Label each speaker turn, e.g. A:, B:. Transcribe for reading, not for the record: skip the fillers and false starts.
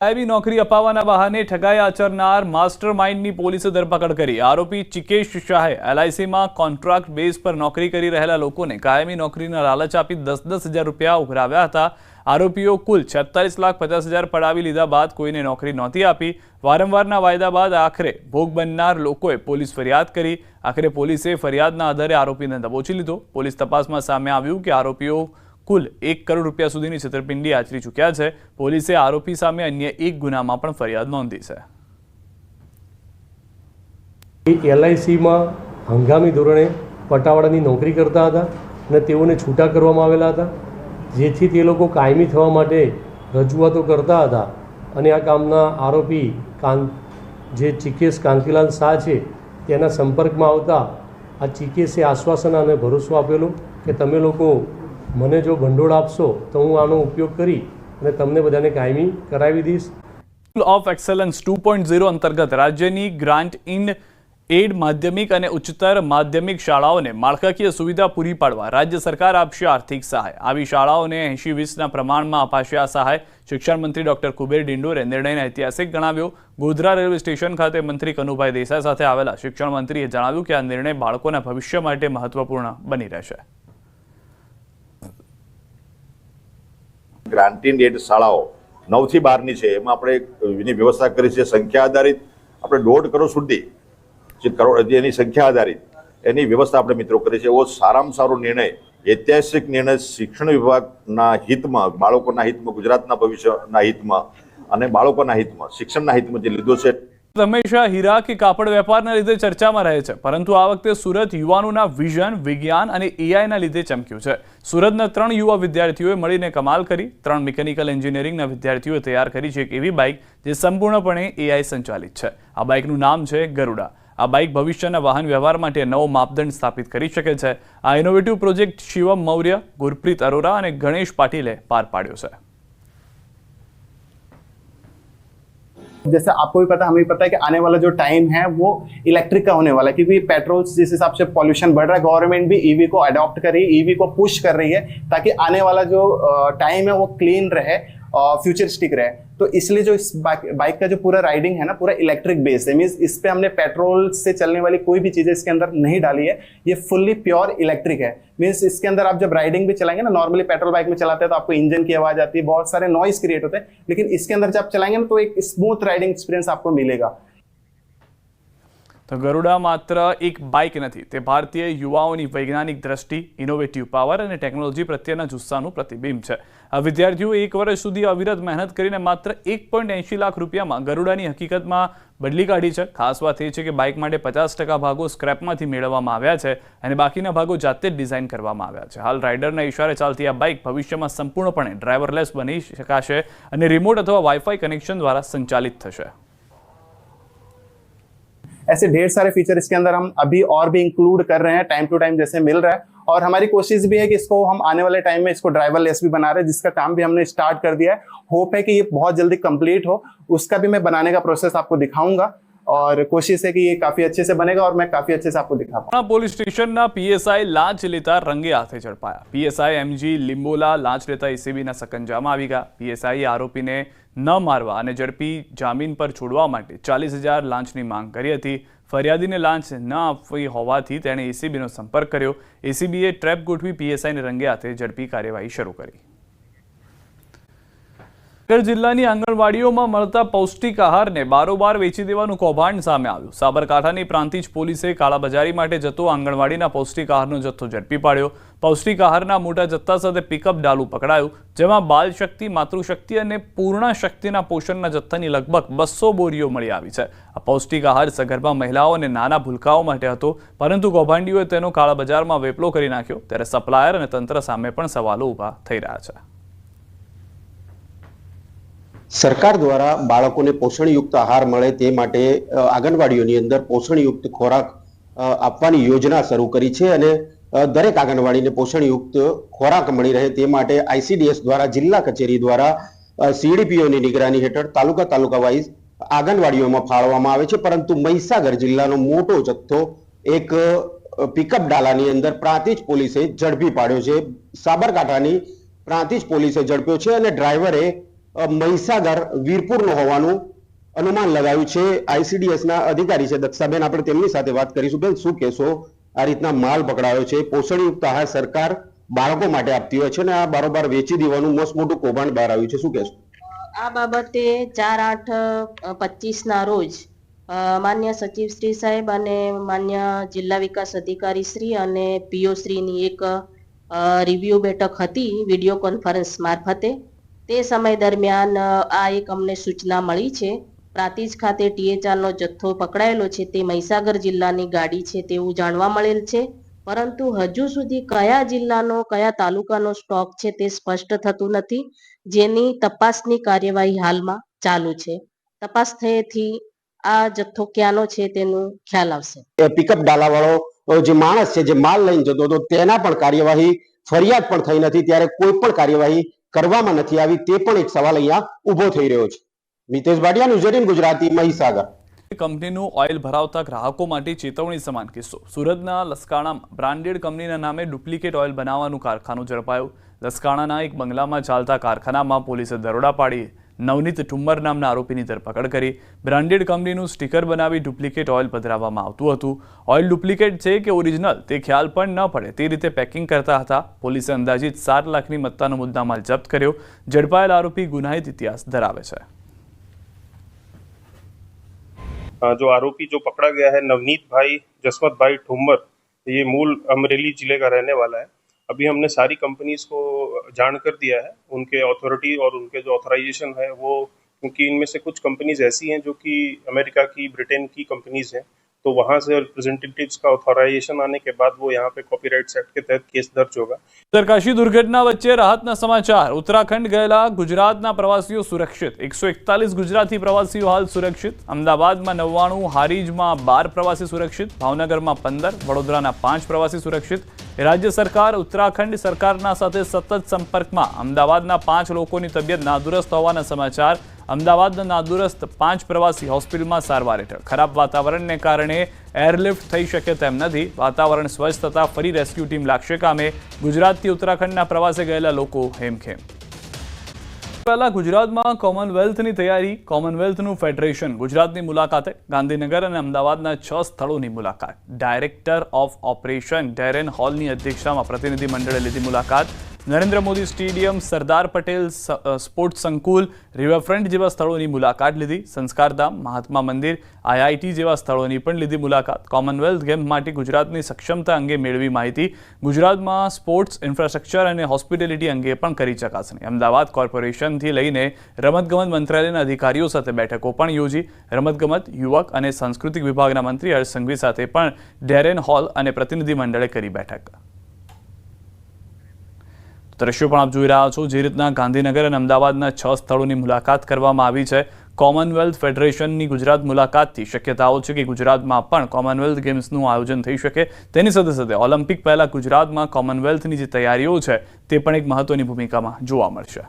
A: કાયમી નોકરી અપાવવાના બહાને ઠગાઈ આચરનાર માસ્ટર માઇન્ડની પોલીસે ધરપકડ કરી। આરોપી ચિકેશ શાહે એલઆઈસીમાં કોન્ટ્રાક્ટ બેઝ પર નોકરી કરી રહેલા લોકોને કાયમી નોકરીના લાલચ આપી 10,000 રૂપિયા ઉઘરાવ્યા હતા। આરોપીઓ કુલ 46,50,000 પડાવી લીધા બાદ કોઈને નોકરી નહોતી આપી। વારંવારના વાયદા બાદ આખરે ભોગ બનનાર લોકોએ પોલીસ ફરિયાદ કરી। આખરે પોલીસે ફરિયાદના આધારે આરોપીને દબોચી લીધો। પોલીસ તપાસમાં સામે આવ્યું કે આરોપીઓ कुल 1 करोड़ रुपया सुधीनी छेतरपिंडी आचरी चूक्या है। पोलीसे आरोपी सामे अन्य एक गुनामां पण फरियाद नोंधी छे।
B: एलआईसी में हंगामी धोरणे पटावाड़ानी नौकरी करता हता ने तेओने छूटा करवामां आवेला हता, जेथी ते लोको कायमी थवा माटे रजूआतो करता हता अने आ कामना आरोपी जे चिकेश कांतिलाल शाह छे तेना संपर्कमां आवता आ चिकेशे आश्वासन अने भरोसो आपेलो के तमे लोको મને જો ભંડોળ આપશો તો હું આનો ઉપયોગ કરી અને તમને બધાને કાયમી કરાવી દઈશ।
A: સ્કૂલ ઓફ એક્સેલન્સ 2.0 અંતર્ગત રાજ્યની ગ્રાન્ટ ઇન એડ માધ્યમિક અને ઉચ્ચતર માધ્યમિક શાળાઓને માળખાકીય સુવિધા પૂરી પાડવા રાજ્ય સરકાર આપશે આર્થિક સહાય। આવી શાળાઓને 80-20ના પ્રમાણમાં અપાશે આ સહાય। શિક્ષણ મંત્રી ડોક્ટર કુબેર ડિંડોરે નિર્ણયને ઐતિહાસિક ગણાવ્યો। ગોધરા રેલવે સ્ટેશન ખાતે મંત્રી કનુભાઈ દેસાઈ સાથે આવેલા શિક્ષણ મંત્રીએ જણાવ્યું કે આ નિર્ણય બાળકોના ભવિષ્ય માટે મહત્વપૂર્ણ બની રહેશે।
C: ग्रांटीन एड शालाओ 9 થી 12 है एम आपणे एनी व्यवस्था करी छे। संख्या आधारित आपणे 1.5 करोड़ सुधी जे करोड़ एनी संख्या आधारित एनी व्यवस्था आपणे मित्रों करी छे। एवो सारामां सारो निर्णय, ऐतिहासिक निर्णय शिक्षण विभागना हितमां, बाळकोना हितमां, गुजरातना भविष्यना हितमां अने बाळकोना हितमां, शिक्षणना हितमां जे लीधो छे।
A: हमेशा हीरा के कापड़ वेपारना लीधे चर्चामां रहे छे, परंतु आ वखते सूरत युवानोना विजन, विज्ञान अने एआईना लीधे चमक्युं छे। सूरतना 3 युवा विद्यार्थीओए मळीने कमाल करी। 3 मिकेनिकल एंजीनियरिंगना विद्यार्थीओए तैयार करी छे एक एवी बाइक जे संपूर्णपणे एआई संचालित छे। आ बाइकनुं नाम छे गरुड़ा। आ बाइक भविष्यना वाहन व्यवहार माटे नवो मापदंड स्थापित करी शके छे। आ इनोवेटिव प्रोजेक्ट शिवम मौर्य, गुरप्रीत अरोरा अने गणेश पाटीले पार पाड्यो छे।
D: जैसे आपको भी पता, हमें भी पता है कि आने वाला जो टाइम है वो इलेक्ट्रिक का होने वाला है, क्योंकि पेट्रोल जिस हिसाब से पॉल्यूशन बढ़ रहा है, गवर्नमेंट भी ईवी को अडॉप्ट कर रही है, ईवी को पुश कर रही है ताकि आने वाला जो टाइम है वो क्लीन रहे और फ्यूचरिस्टिक रहे। तो इसलिए जो इस बाइक का जो पूरा राइडिंग है ना, पूरा इलेक्ट्रिक बेस्ड है। मीन्स इस पे हमने पेट्रोल से चलने वाली कोई भी चीजें इसके अंदर नहीं डाली है। ये फुल्ली प्योर इलेक्ट्रिक है। मीन्स इसके अंदर आप जब राइडिंग भी चलाएंगे ना, नॉर्मली पेट्रोल बाइक में चलाते हैं तो आपको इंजन की आवाज आती है, बहुत सारे नॉइज क्रिएट होते हैं, लेकिन इसके अंदर जब चलाएंगे ना तो एक स्मूथ राइडिंग एक्सपीरियंस आपको मिलेगा।
A: तो गरुड़ा मात्र एक बाइक नहीं, ते भारतीय युवाओनी वैज्ञानिक दृष्टि, इनोवेटिव पावर और टेक्नोलॉजी प्रत्येना जुस्सानुं प्रतिबिंब है। आ विद्यार्थीओ 1 वर्ष सुधी अविरत मेहनत करीने मात्र 1.80 लाख रूपियामां गरुडानी हकीकतमां बदली काढी छे। खास बात ए छे के बाइक माटे 50% भागो स्क्रेपमांथी मेळववामां आव्या छे अने बाकीना भागो जाते ज डिजाइन करवामां आव्या छे। हाल राइडरना इशारे चालती आ बाइक भविष्यमां संपूर्णपणे ड्राइवरलेस बनी शकाशे अने रिमोट अथवा वाईफाई कनेक्शन द्वारा संचालित थशे।
D: ऐसे ढेर सारे फीचर इसके अंदर हम अभी और भी इंक्लूड कर रहे हैं, टाइम टू टाइम जैसे मिल रहा है। और हमारी कोशिश भी है कि इसको हम आने वाले टाइम में इसको ड्राइवरलेस भी बना रहे हैं, जिसका काम भी हमने स्टार्ट कर दिया है। होप है कि ये बहुत जल्दी कंप्लीट हो, उसका भी मैं बनाने का प्रोसेस आपको दिखाऊंगा और कोशिश है कि ये काफी अच्छे से बनेगा और मैं काफी अच्छे से आपको दिखा पाऊंगा।
A: पोलीस स्टेशन पीएसआई लांच लेता रंगे हाथे झड़पाया। पीएसआई एमजी लिंबोला लांच लेता एसीबी सकंजामां आवी गया। पीएसआई आरोपी ने न मारवा अने झड़पी जामीन पर छोड़वा माटे 40,000 लांचनी मांग करी हती। फरियादी ने लांच न आपवी होवाथी तेणे एसीबीनो संपर्क कर्यो। एसीबीए ट्रेप गोठवी पीएसआई ने रंगे हाथे झड़पी कार्यवाही शरू करी। जिल्लानी आंगणवाड़ीओमां मळता पौष्टिक आहारने बारोबार वेची देवानुं कौभांड सामे आव्युं। साबरकांठानी प्रांतिज पोलीसे काळाबजारी माटे जतो आंगणवाड़ीना पौष्टिक आहारनो जथ्थो झड़पी पाड्यो। पौष्टिक आहाરના મોટા જથ્થા સાથે પિકઅપ ડાલું પકડાયું, જેમાં બાલ શક્તિ, માતૃશક્તિ અને પૂર્ણ શક્તિના પોષણના જથ્થાની લગભગ 200 બોરીઓ મળી આવી છે। આ પૌષ્ટિક આહાર સગર્ભા મહિલાઓ અને નાના ભૂલકાઓ માટે હતો, પરંતુ કૌભાંડીઓએ તેનો કાળાબજારમાં વેપલો કરી નાખ્યો, ત્યારે સપ્લાયર અને તંત્ર સામે પણ સવાલો ઊભા થઈ રહ્યા છે।
E: सरकार द्वारा बाळकोने पोषणयुक्त आहार मळे ते माटे आंगणवाड़ीओनी अंदर पोषणयुक्त खोराक आपवानी योजना शरू करी छे अने दरेक आंगणवाड़ीने पोषणयुक्त खोराक मळी रहे ते माटे आईसीडीएस द्वारा जिल्ला कचेरी द्वारा सीडीपीओनी निगरानी हेठळ तालुका वाइज आंगणवाड़ीओमां फाळववामां आवे छे। परंतु महीसागर जिल्लानो मोटो जथ्थो एक पिकअप डालानी अंदर प्रांतिज पोलीसे झड़पी पाड्यो छे। साबरकांठानी प्रांतिज पोलीसे झड़प्यो छे अने ड्राइवरे મહીસાગર વીરપુરનો હોવાનું અનુમાન લગાવ્યું છે. આઈસીડીએસના અધિકારી છે દક્ષાબેન, આપણે તેમની સાથે વાત કરીશું. બેન, શું કહેશો? આ રીતના માલ પકડાયો છે, પોષણયુક્ત આહાર સરકાર બાળકો માટે આપતી હોય છે ને આ બારોબાર વેચી દેવાનું મસ્ત મોટું કૌભાંડ બહાર આવ્યું છે, શું કહેશો?
F: આ બાબતે 4/8/25 ના રોજ માન્ય સચિવ શ્રી સાહેબ અને માન્ય જિલ્લા વિકાસ અધિકારી શ્રી અને પીઓ શ્રીની એક રિવ્યુ બેઠક હતી વિડીયો કોન્ફરન્સ મારફતે. તે સમય દરમિયાન આ એક અમને સૂચના મળી છે. પ્રાંતિજ ખાતે THRનો જથ્થો પકડાયેલો છે તે મહીસાગર જિલ્લાની ગાડી છે તેવું જાણવા મળેલ છે, પરંતુ હજુ સુધી કયા જિલ્લાનો કયા તાલુકાનો સ્ટોક છે તે સ્પષ્ટ થતું નથી, જેની તપાસની કાર્યવાહી હાલમાં ચાલુ છે. તપાસ થયેથી આ જથ્થો ક્યાંનો છે તેનું ખ્યાલ આવશે.
E: પિકઅપ ડાલાવાળો જે માણસ છે જે માલ લઈને જતો હતો તેના પણ કાર્યવાહી ફરિયાદ પણ થઈ નથી, ત્યારે કોઈ પણ કાર્યવાહી કરવામાં નથી આવી. તે પણ એક સવાલ અહીંયા ઊભો થઈ રહ્યો છે. મિતેશ ભાટિયા, ન્યૂઝ 18 ગુજરાતી, મહીસાગર.
A: કંપનીનું ઓઇલ ભરાવતા ગ્રાહકો માટે ચેતવણી સમાન કિસ્સો. સુરતના લસકાણામાં બ્રાન્ડેડ કંપનીના નામે ડુપ્લિકેટ ઓઇલ બનાવવાનું કારખાનું ઝડપાયું. લસકાણાના એક બંગલામાં ચાલતા કારખાનામાં પોલીસે દરોડા પાડી નવનીત ઠુમ્મર નામના આરોપીની ધરપકડ કરી. બ્રાન્ડેડ કંપનીનું સ્ટીકર બનાવી ડુપ્લિકેટ ઓઇલ પધરાવવામાં આવતું હતું. ઓઇલ ડુપ્લિકેટ છે કે ઓરિજિનલ તે ખ્યાલ પણ ન પડે તે રીતે પેકિંગ કરતા હતા. પોલીસે અંદાજિત 7 લાખની મત્તાનો મુદ્દામાલ જપ્ત કર્યો. ઝડપાયેલ આરોપી ગુનાહિત ઇતિહાસ ધરાવે છે.
G: जो आरोपी जो पकड़ा गया है नवनीत भाई जसवंत भाई ठुम्मर, ये मूल अमरेली जिले का रहने वाला है. अभी हमने सारी कंपनीज को जान कर दिया है, उनके अथॉरिटी और उनके जो ऑथराइजेशन है वो, क्योंकि इनमें से कुछ कंपनीज ऐसी हैं जो कि अमेरिका की, ब्रिटेन की कंपनीज हैं, तो वहाँ से रिप्रेजेंटेटिव्स का ऑथराइजेशन आने के बाद वो यहाँ पे कॉपीराइट्स एक्ट के तहत केस दर्ज होगा.
A: ઉત્તરકાશી દુર્ઘટના વચ્ચે રાહતના સમાચાર. ઉત્તરાખંડ ગયેલા ગુજરાતના પ્રવાસીઓ સુરક્ષિત. 141 ગુજરાતી પ્રવાસીઓ હાલ સુરક્ષિત. અમદાવાદમાં 99, હારીજમાં 12 પ્રવાસી સુરક્ષિત, ભાવનગરમાં 15, વડોદરાના 5 પ્રવાસી સુરક્ષિત. રાજ્ય સરકાર ઉત્તરાખંડ સરકારના સાથે સતત સંપર્કમાં. અમદાવાદના 5 લોકોની તબિયત નાદુરસ્ત હોવાના સમાચાર. અમદાવાદના નાદુરસ્ત 5 પ્રવાસી હોસ્પિટલમાં સારવાર હેઠળ. ખરાબ વાતાવરણને કારણે એરલિફ્ટ થઈ શકે તેમ નથી. વાતાવરણ સ્વચ્છ થતાં ફરી રેસ્ક્યુ ટીમ લાગશે કામે. ગુજરાતથી ઉત્તરાખંડના પ્રવાસે ગયેલા લોકો હેમખેમ. પહેલા ગુજરાતમાં કોમનવેલ્થની તૈયારી. કોમનવેલ્થનું ફેડરેશન ગુજરાતની મુલાકાતે. ગાંધીનગર અને અમદાવાદના 6 સ્થળોની મુલાકાત. ડાયરેક્ટર ઓફ ઓપરેશન ડેરેન હોલની અધ્યક્ષતામાં પ્રતિનિધિ મંડળે લીધી મુલાકાત. નરેન્દ્ર મોદી સ્ટેડિયમ, સરદાર પટેલ સ્પોર્ટ્સ સંકુલ, રિવરફ્રન્ટ જેવા સ્થળોની મુલાકાત લીધી. સંસ્કારધામ, મહાત્મા મંદિર, IIT જેવા સ્થળોની પણ લીધી મુલાકાત. કોમનવેલ્થ ગેમ્સ માટે ગુજરાતની સક્ષમતા અંગે મેળવી માહિતી. ગુજરાતમાં સ્પોર્ટ્સ ઇન્ફ્રાસ્ટ્રક્ચર અને હોસ્પિટાલિટી અંગે પણ કરી ચકાસણી. અમદાવાદ કોર્પોરેશનથી લઈને રમતગમત મંત્રાલયના અધિકારીઓ સાથે બેઠકો પણ યોજી. રમતગમત, યુવક અને સાંસ્કૃતિક વિભાગના મંત્રી હર્ષ સંઘવી સાથે પણ ડેરેન હોલ અને પ્રતિનિધિ મંડળે કરી બેઠક. દ્રશ્યો પણ આપ જોઈ રહ્યા છો. જે રીતના ગાંધીનગર અને અમદાવાદના 6 સ્થળોની મુલાકાત કરવામાં આવી છે. કોમનવેલ્થ ફેડરેશનની ગુજરાત મુલાકાતથી શક્યતાઓ છે કે ગુજરાતમાં પણ કોમનવેલ્થ ગેમ્સનું આયોજન થઈ શકે. તેની સાથે સાથે ઓલિમ્પિક પહેલા ગુજરાતમાં કોમનવેલ્થની જે તૈયારીઓ છે તે પણ એક મહત્વની ભૂમિકામાં જોવા મળશે.